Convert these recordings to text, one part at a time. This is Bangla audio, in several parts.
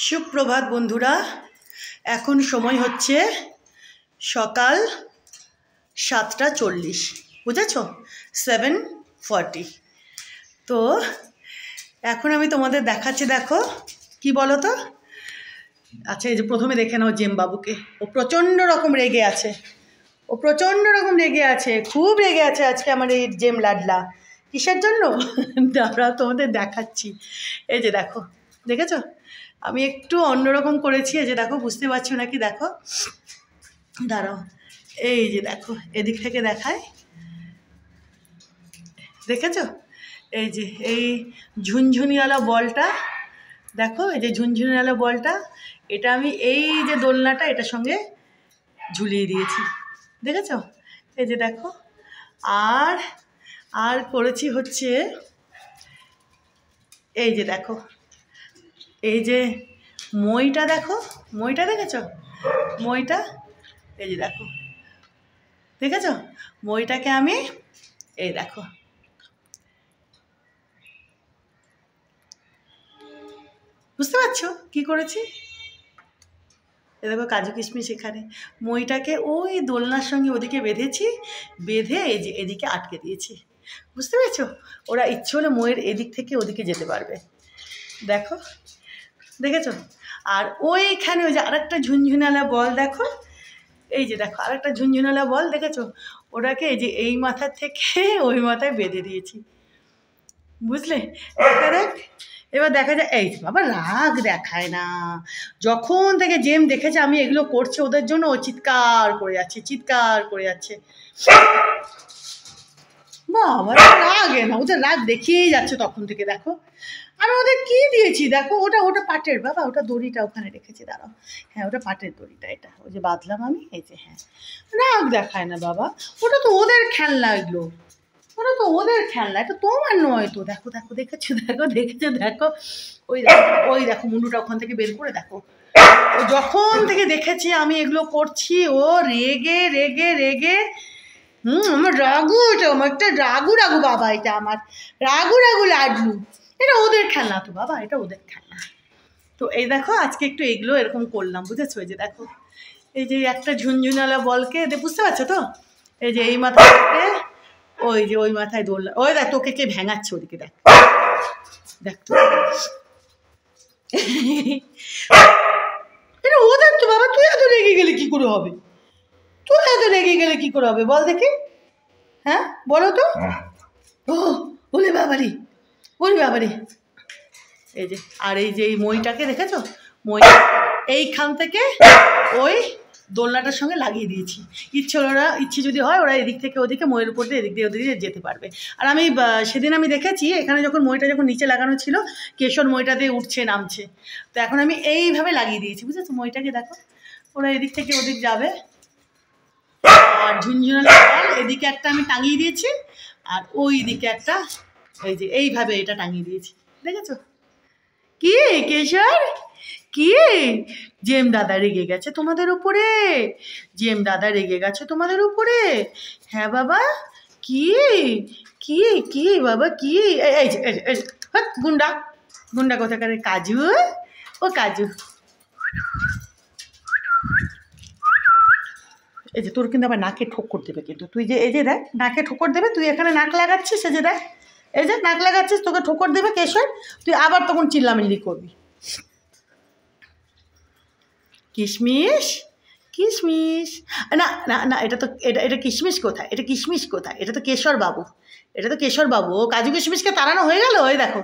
সুপ্রভাত বন্ধুরা, এখন সময় হচ্ছে সকাল 7:40, বুঝেছ? 7:40। তো এখন আমি তোমাদের দেখাচ্ছি, দেখো কি বলো তো। আচ্ছা, এই যে প্রথমে দেখে নাও জেম বাবুকে। ও প্রচণ্ড রকম রেগে আছে, খুব রেগে আছে আজকে আমার এই জেম লাডলা। কিসের জন্য দাঁড়াও তোমাদের দেখাচ্ছি। এই যে দেখো, দেখেছো আমি একটু অন্যরকম করেছি। এই যে দেখো, বুঝতে পারছো নাকি? দেখো, দাঁড়াও, এই যে দেখো, এদিক থেকে দেখায়, দেখেছো? এই যে এই ঝুনঝুনিওয়ালা বলটা দেখো, এই যে ঝুনঝুনিওয়ালা বলটা, এটা আমি এই যে দোলনাটা এটার সঙ্গে ঝুলিয়ে দিয়েছি, দেখেছো? এই যে দেখো, আর আর করেছি হচ্ছে এই যে দেখো, এই যে মইটা দেখো, মইটা দেখেছো? মইটা এই যে দেখো, দেখেছো? মইটাকে আমি এই দেখো, বুঝতে পারছো কি করেছি? এ দেখো, কাজু কিশমিশ এখানে। মইটাকে ওই দোলনার সঙ্গে ওদিকে বেঁধেছি, বেঁধে এই যে এদিকে আটকে দিয়েছি, বুঝতে পেরেছো? ওরা ইচ্ছে হলে মইয়ের এদিক থেকে ওদিকে যেতে পারবে, দেখো, দেখেছো? আর ওইখানে ওই যে আরেকটা ঝুনঝুনালা বল দেখো, এই যে দেখো আরেকটা ঝুনঝুনালা বল, দেখেছো? ওটাকে এই যে এই মাথার থেকে ওই মাথায় বেঁধে দিয়েছি, বুঝলে? দেখ, এবার দেখা যায়, এই বাবা রাগ দেখায় না। যখন থেকে জেম দেখেছে আমি এগুলো করছি ওদের জন্য, ও চিৎকার করে যাচ্ছে। বাবা রাগে না, ওদের রাগ দেখিয়েই যাচ্ছে তখন থেকে। দেখো আমি ওদের কি দিয়েছি, দেখো, ওটা পাটের, বাবা ওটা দড়িটা ওখানে রেখেছি, দাঁড়াও। হ্যাঁ, ওটা পাটের দড়িটা, এটা ওই যে বাঁধলাম আমি, এই যে। হ্যাঁ, রাগ দেখায় না বাবা, ওটা তো ওদের খেলনা, এগুলো ওটা তো ওদের খেলনা, এটা তোমার নয় তো। দেখো দেখো, দেখেছো? দেখো, ওই দেখো মুন্ডুটা ওখান থেকে বের করে দেখো। ও যখন থেকে দেখেছি আমি এগুলো করছি, ও রেগে রেগে রেগে আমার রাগু, এটা আমার একটা রাগু বাবা, এটা আমার রাগু লাডলু। এটা ওদের খেলনা তো বাবা, এটা ওদের খেলনা। তো এই দেখো, আজকে একটু এগুলো এরকম করলাম, বুঝেছো? এই যে দেখো, এই যে একটা ঝুনঝুনালা বলকে, বুঝতে পারছো তো? এই যে এই মাথায় ওই যে ওই মাথায় দোলনা, ওই দেখ তোকে কে ভেঙাচ্ছে ওদিকে, দেখ তো। এটা ওদের তো বাবা, তুই এত রেগে গেলে কি করে হবে বল দেখি? হ্যাঁ বলো তো। ও ওলে বাবারি, এই যে, আর এই যে এই মইটাকে দেখেছো? মই এইখান থেকে ওই দোলনাটার সঙ্গে লাগিয়ে দিয়েছি। ইচ্ছে যদি হয় ওরা এদিক থেকে ওদিকে, মইয়ের উপর দিয়ে এদিক দিয়ে ওদিকে যেতে পারবে। আর আমি সেদিন আমি দেখেছি এখানে যখন মইটা নিচে লাগানো ছিল, কেশর মইটা দিয়ে উঠছে নামছে, তো এখন আমি এইভাবে লাগিয়ে দিয়েছি, বুঝেছো? মইটাকে দেখো, ওরা এদিক থেকে ওদিক যাবে। আর ঝুনঝুনালা বল এদিকে একটা আমি টাঙিয়ে দিয়েছি, আর ওই দিকে একটা এই যে এইভাবে এটা টাঙিয়ে দিয়েছি, দেখেছো? কি কেশর, কি জেম দাদা রেগে গেছে তোমাদের উপরে? হ্যাঁ বাবা, কি কি বাবা, কি? এই যে গুন্ডা কোথাকার কাজু, ও কাজু, এই যে তোর কিন্তু আবার নাকে ঠোকর দেবে, কিন্তু তুই যে এই যে দেখ নাকে ঠোকর দেবে, তুই এখানে নাক লাগাচ্ছিস, এই যে দেখ, এই যে নাক লাগাচ্ছিস, তোকে ঠোকর দেবে কেশর, তুই আবার তখন চিল্লামিল্লি করবি। কিশমিশ না না না, এটা তো এটা কিশমিশ কোথায়, এটা তো কেশর বাবু, ও কাজু কিশমিশকে তাড়ানো হয়ে গেল। ওই দেখো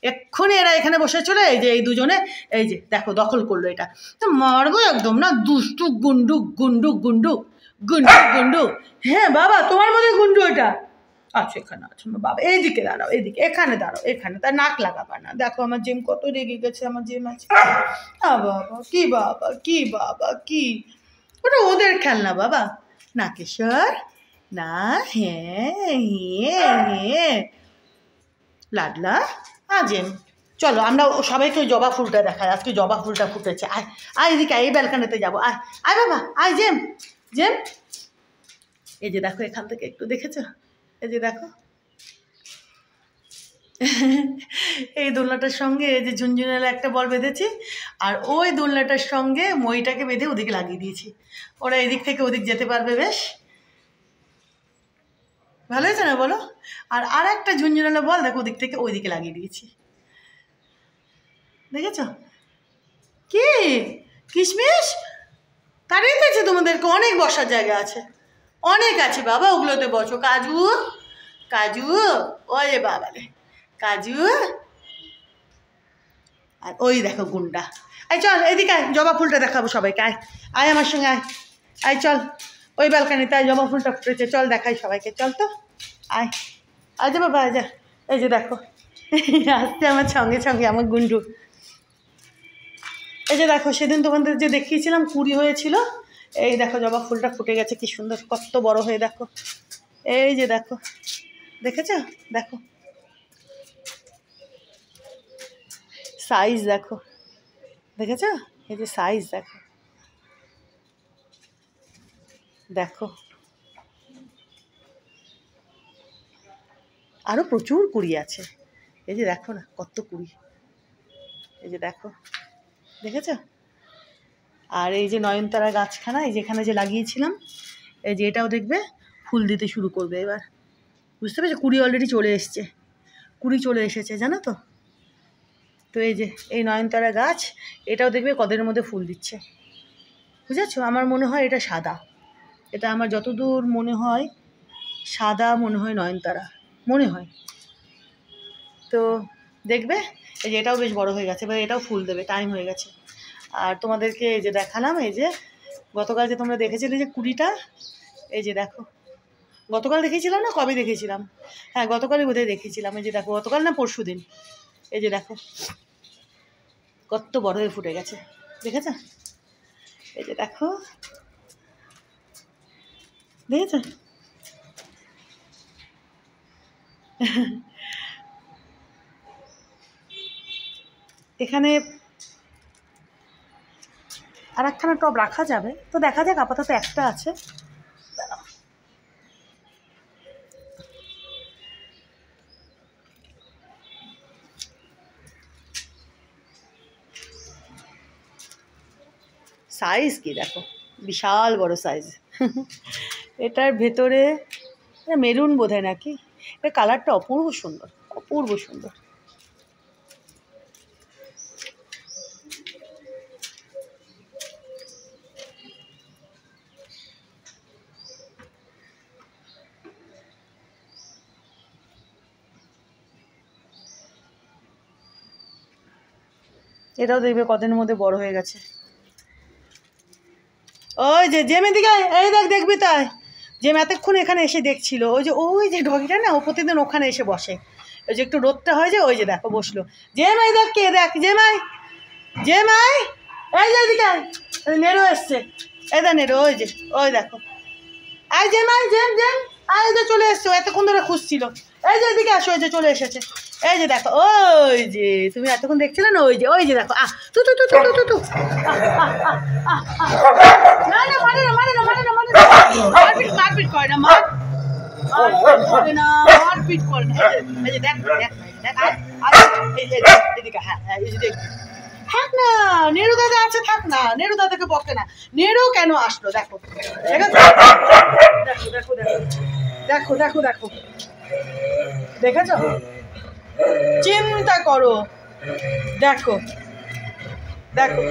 এক্ষুনি এরা এখানে বসে চলে, এই যে এই দুজনে, এই যে দেখো দখল করলো, এটা তো মারবো একদম না, দুষ্টু গুন্ডু। হ্যাঁ বাবা, তোমার মধ্যে গুন্ডু এটা আচ্ছা, এখানে আছে বাবা, এইদিকে দাঁড়াও, এখানে দাঁড়াও, এখানে তার নাক লাগাবা না। দেখো আমার জেম কত রেগে গেছে, আমার জেম আছে। বাবা কি, ওটা ওদের খেলনা বাবা, না কেশর না। হ্যাঁ লাডলা, জেম চলো আমরা সবাইকে ওই জবা ফুলটা দেখাই, আজকে জবা ফুলটা ফুটেছে। আয় এদিকে, এই ব্যালকানিতে যাবো, আয় বাবা, আয় জেম। এই যে দেখো, এখান থেকে একটু দেখেছো? এই যে দেখো, এই দোলনাটার সঙ্গে এই যে ঝুনঝুনালা একটা বল বেঁধেছি, আর ওই দোলনাটার সঙ্গে মইটাকে বেঁধে ওদিকে লাগিয়ে দিয়েছি। ওরা এদিক থেকে ওদিক যেতে পারবে বেশ। ভালো হয়েছে না বলো? আর একটা ঝুনঝুনালা বল দেখো ওদিক থেকে ওইদিকে লাগিয়ে দিয়েছি, দেখেছ? কি কিশমিশ তাড়িয়ে দিয়েছে তোমাদেরকে? অনেক বসার জায়গা আছে, অনেক আছে বাবা, ওগুলোতে বসো। কাজু কাজু, ওরে বাবা রে কাজু। আর ওই দেখো গুন্ডা। আয় চল এদিকে আয়, জবা ফুলটা দেখাবো সবাইকে। আয় আয় আমার সঙ্গে আয়, আয় চল ওই ব্যালকানিতে আয়, জবা ফুলটা ফুটেছে, চল দেখাই সবাইকে, চল তো আয়। আয় যা বাবা আয় যা। এই যে দেখো আসছে আমার সঙ্গে সঙ্গে আমার গুন্ডু। এই যে দেখো সেদিন তোমাদের যে দেখিয়েছিলাম কুড়ি হয়েছিল, এই দেখো জবা ফুলটা ফুটে গেছে, কি সুন্দর, কত বড় হয়ে দেখো। এই যে দেখো, দেখেছ? দেখো সাইজ দেখো, দেখেছ? এই যে সাইজ দেখো, দেখো আরও প্রচুর কুড়ি আছে। এই যে দেখো না কত কুড়ি, এই যে দেখো, দেখেছ? আর এই যে নয়নতারা গাছখানা এই যেখানে যে লাগিয়েছিলাম, এই যে এটাও দেখবে ফুল দিতে শুরু করবে এবার, বুঝতে পেরেছো? কুড়ি অলরেডি চলে এসছে, কুড়ি চলে এসেছে জানো তো। তো এই যে এই নয়নতারা গাছ, এটাও দেখবে কদের মধ্যে ফুল দিচ্ছে, বুঝেছো? আমার মনে হয় এটা সাদা, এটা আমার যতদূর মনে হয় সাদা মনে হয় নয়নতারা, মনে হয়। তো দেখবে এই যে এটাও বেশ বড় হয়ে গেছে, এবার এটাও ফুল দেবে, টাইম হয়ে গেছে। আর তোমাদেরকে এই যে দেখালাম, এই যে গতকাল যে তোমরা দেখেছিলে যে কুড়িটা, এই যে দেখো, গতকাল দেখেছিলাম না কবে দেখেছিলাম? হ্যাঁ গতকালই বোধহয় দেখেছিলাম। এই যে দেখো, গতকাল না পরশু দিন, এই যে দেখো কত বড় হয়ে ফুটে গেছে, দেখেছ? এই যে দেখো, দেখেছ? এখানে আর একখানা টব রাখা যাবে, তো দেখা যাক, আপাতত একটা আছে। সাইজ কি দেখো, বিশাল বড় সাইজ। এটার ভেতরে মেরুন বোধহয় নাকি, এর কালারটা অপূর্ব সুন্দর, অপূর্ব সুন্দর। এটাও দেখবে কদিনের মধ্যে বড় হয়ে গেছে। ওই যে জেম এদিকে এই দেখ, দেখবি তাই জেম এতক্ষণ এখানে এসে দেখছিল, ওই যে ডগিটা না, ও প্রতিদিন ওখানে এসে বসে, ওই যে একটু রোদটা হয় যে, ওই যে দেখো বসলো। জেম এই দেখ, কে দেখ, জেমাই জেমাই, এই যে এদিকে নেড়ো এসছে, এই দা নেড়ো, ওই যে ওই দেখো, আই জেমাই, জেম জেম আয়, যে চলে এসছে, এতক্ষণ ধরে খুঁজছিল। এই যে এদিকে আসো, ওই যে চলে এসেছে, এই যে দেখো, ওই যে তুমি এতক্ষণ দেখছিলে না, ওই যে দেখো, তু তু তু তু তু তু, না না মানে না মানে না মানে না মানে না, মারপিট করে না, করে না, মারপিট করে না। এই যে দেখ দেখ দেখ, এই যে এদিকে, হ্যাঁ হ্যাঁ, এই যে দেখ, থাক না নেড়ু দাদা আছে, থাক না, নেড়ু দাদাকে বকে না, নেড়ু কেন আসলো দেখো, ঠিক আছে? দেখো দেখো দেখো দেখো দেখো, দেখেছ? চিন্তা করো, দেখো দেখো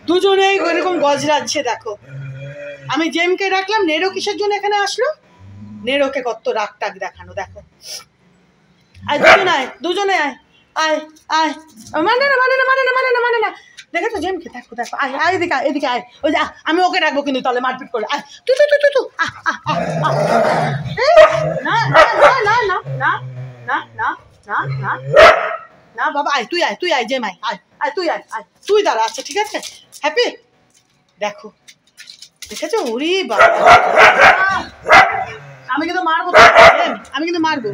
দুজনেই এরকম গজরাচ্ছে, দেখো। আমি জেমকে রাখলাম, নেড়ো কিসের জন্য এখানে আসলো? নেড়োকে কত রাগ টাগ দেখানো, দেখো। আয় দুজনে আয়, দুজনে আয়, আয় আয়, মানে না মানে না মানে না মানে না মানে না, দেখেছো জেমকে? দেখো দেখো, আয় আয় এদিকে আয়, এদিকে আয়, ওই যে আমি ওকে রাখবো কিন্তু, তাহলে মারপিট করে, আয় তু তু তু তু তু, না না না না না না না না না না বাবা, আয় তুই আয়, তুই আয় জেম, আয় আয় আয়, তুই আয় আয়, তুই দাঁড়া আছে, ঠিক আছে? হ্যাপি? দেখো দেখেছো? ওরে বাবা, আমি কিন্তু মারবো, আমি কিন্তু মারবো।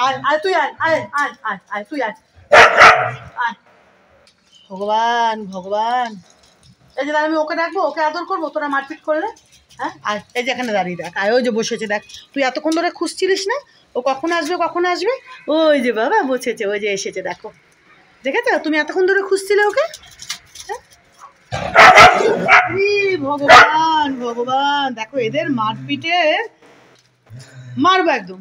আয় আয় তুই আয়, আয় আয় আয় আয়, তুই আয় আয়। ভগবান ভগবান, এই যে আমি ওকে ডাকবো, ওকে আদর করবো, তোরা মারপিট করলে? হ্যাঁ আয়, এই যে এখানে দাঁড়িয়ে দেখ, আয় ওই যে বসেছে দেখ, তুই এতক্ষণ ধরে খুঁজছিলিস না, ও কখন আসবে কখন আসবে? ওই যে বাবা বসেছে, ওই যে এসেছে, দেখো দেখেছো? তুমি এতক্ষণ ধরে খুঁজছিলে ওকে। ভগবান ভগবান, দেখো এদের মারপিটে মারবো একদম।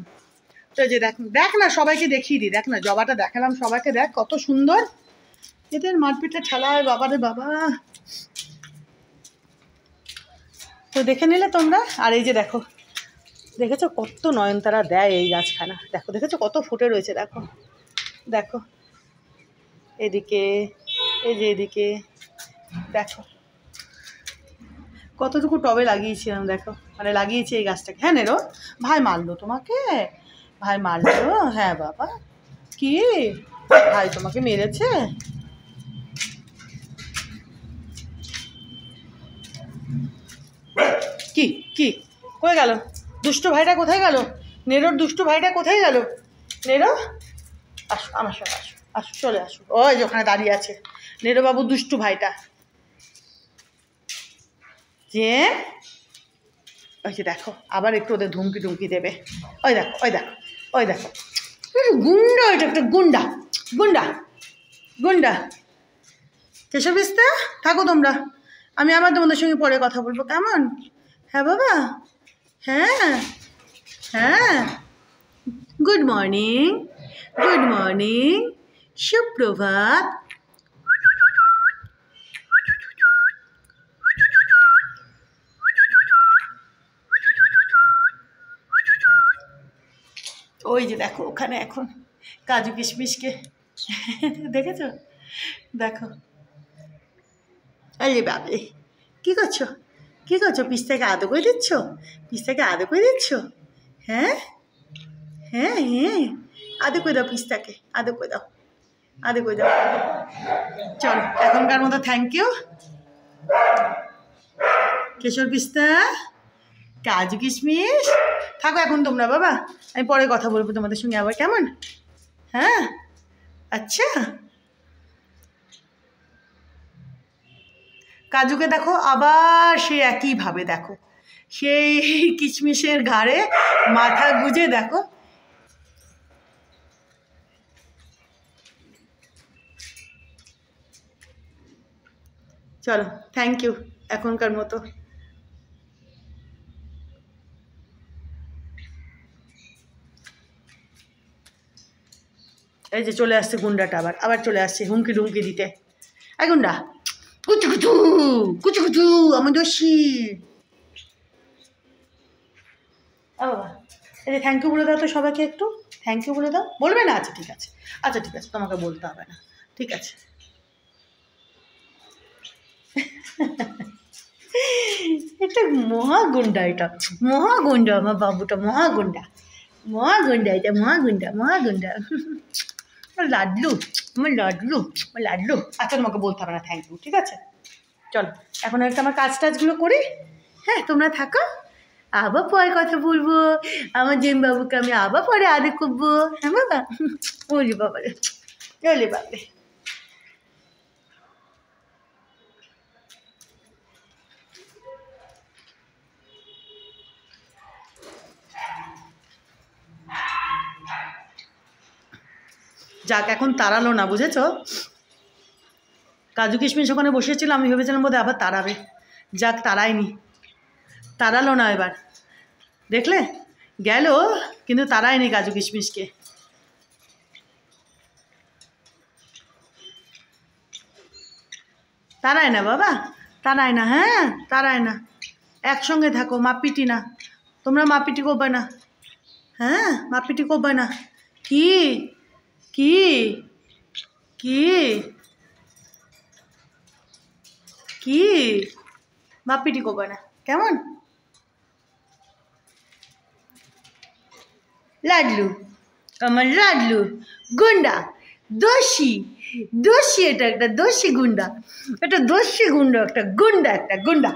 তো যে দেখ দেখ না, সবাইকে দেখিয়ে দিই, দেখ না জবাটা দেখালাম সবাইকে, দেখ কত সুন্দর। এদের মারপিটে ঠেলায় বাবা রে বাবা। তো দেখে নিলে তোমরা। আর এই যে দেখো, দেখেছো কত নয়নতারা দেয় এই গাছখানা, দেখো দেখেছো কত ফুটে রয়েছে, দেখো দেখো এদিকে, এই যে এদিকে দেখো কতটুকু টবে লাগিয়েছিলাম, দেখো মানে লাগিয়েছি এই গাছটাকে। হ্যাঁ নেরো, ভাই মারলো তোমাকে? ভাই মারলো? হ্যাঁ বাবা, কি ভাই তোমাকে মেরেছে? কি কি কই গেল দুষ্টু ভাইটা, কোথায় গেল? নেরোর দুষ্টু ভাইটা কোথায় গেল? নেরো আসো আমার সঙ্গে, আসো আসো, চলে আসো, ওই যে ওখানে দাঁড়িয়ে আছে নেরো বাবু দুষ্টু ভাইটা। যে ওই যে দেখো আবার একটু ওদের ধুমকি টুমকি দেবে। ওই দেখো ওই দেখো ওই দেখো, গুন্ডা, ওইটা একটা গুন্ডা গুন্ডা গুন্ডা। কেশব বিস্তা থাকো তোমরা, আমি আবার তোমাদের সঙ্গে পরে কথা বলবো, কেমন? হ্যাঁ বাবা, হ্যাঁ হ্যাঁ, গুড মর্নিং, গুড মর্নিং, সুপ্রভাত। ওই যে দেখো ওখানে এখন কাজু কিশমিশকে দেখেছো, দেখো। আরে বাবরে, কী করছো, কী করছো? পিস্তাকে আদো করে দিচ্ছ, পিস্তাকে আদো করে দিচ্ছ? হ্যাঁ হ্যাঁ হ্যাঁ, আদো করে দাও পিস্তাকে, আদো করে দাও, আদো করে দাও। চলো এখনকার মতো থ্যাংক ইউ। কেশর পিস্তা, কাজু কিশমিশ, থাকো এখন তোমরা বাবা, আমি পরে কথা বলবো তোমাদের সঙ্গে আবার, কেমন? হ্যাঁ আচ্ছা। কাজুকে দেখো আবার সে একইভাবে, দেখো সেই কিশমিশের ঘাড়ে মাথা গুজে, দেখো চলো থ্যাংক ইউ এখনকার মতো। এই যে চলে আসছে গুন্ডাটা, আবার আবার চলে আসছে হুমকি ডুমকি দিতে। এই গুন্ডা, কুচু কুচু কুচু কুচু, আমার দোষী। বাবা এই যে থ্যাংক ইউ বলে দাও তো সবাইকে, একটু থ্যাংক ইউ বলে দাও। বলবে না? আচ্ছা ঠিক আছে, আচ্ছা ঠিক আছে, তোমাকে বলতে হবে না, ঠিক আছে। এটা মহাগুন্ডা, এটা মহাগুন্ডা, আমার বাবুটা মহাগুন্ডা, মহাগুন্ডা, এটা মহাগুন্ডা, মহাগুন্ডা। আমার লাডলু, আমার লাডলু, আমার লাডলু। আচ্ছা তোমাকে বলতে হবে না থ্যাংক ইউ, ঠিক আছে। চলো এখন একটা আমার কাজ টাজগুলো করি, হ্যাঁ তোমরা থাকো, আবার পরে কথা বলবো। আমার জেম বাবুকে আমি আবার পরে আদর করবো, হ্যাঁ বাবা। বলি বাবা রে, চলে বাবা। যাক এখন তাড়ালো না, বুঝেছো? কাজু কিশমিশ ওখানে বসেছিল, আমি ভেবেছিলাম বোধহয় আবার তাড়াবে, যাক তাড়ায়নি, তাড়ালো না এবার, দেখলে গেল কিন্তু তাড়ায়নি কাজু কিশমিশকে। তাড়ায় না বাবা, তাড়ায় না, হ্যাঁ তাড়ায় না, একসঙ্গে থাকো, মাপিটি না, তোমরা মাপিটি করবে না, হ্যাঁ মাপিটি করবে না। কি কি কি কি মাপিটি করবে না, কেমন? লাডলু, আমার লাডলু গুন্ডা, দোষী, দোষী, এটা একটা দোষী গুন্ডা, এটা দোষী গুন্ডা, একটা গুন্ডা, একটা গুন্ডা।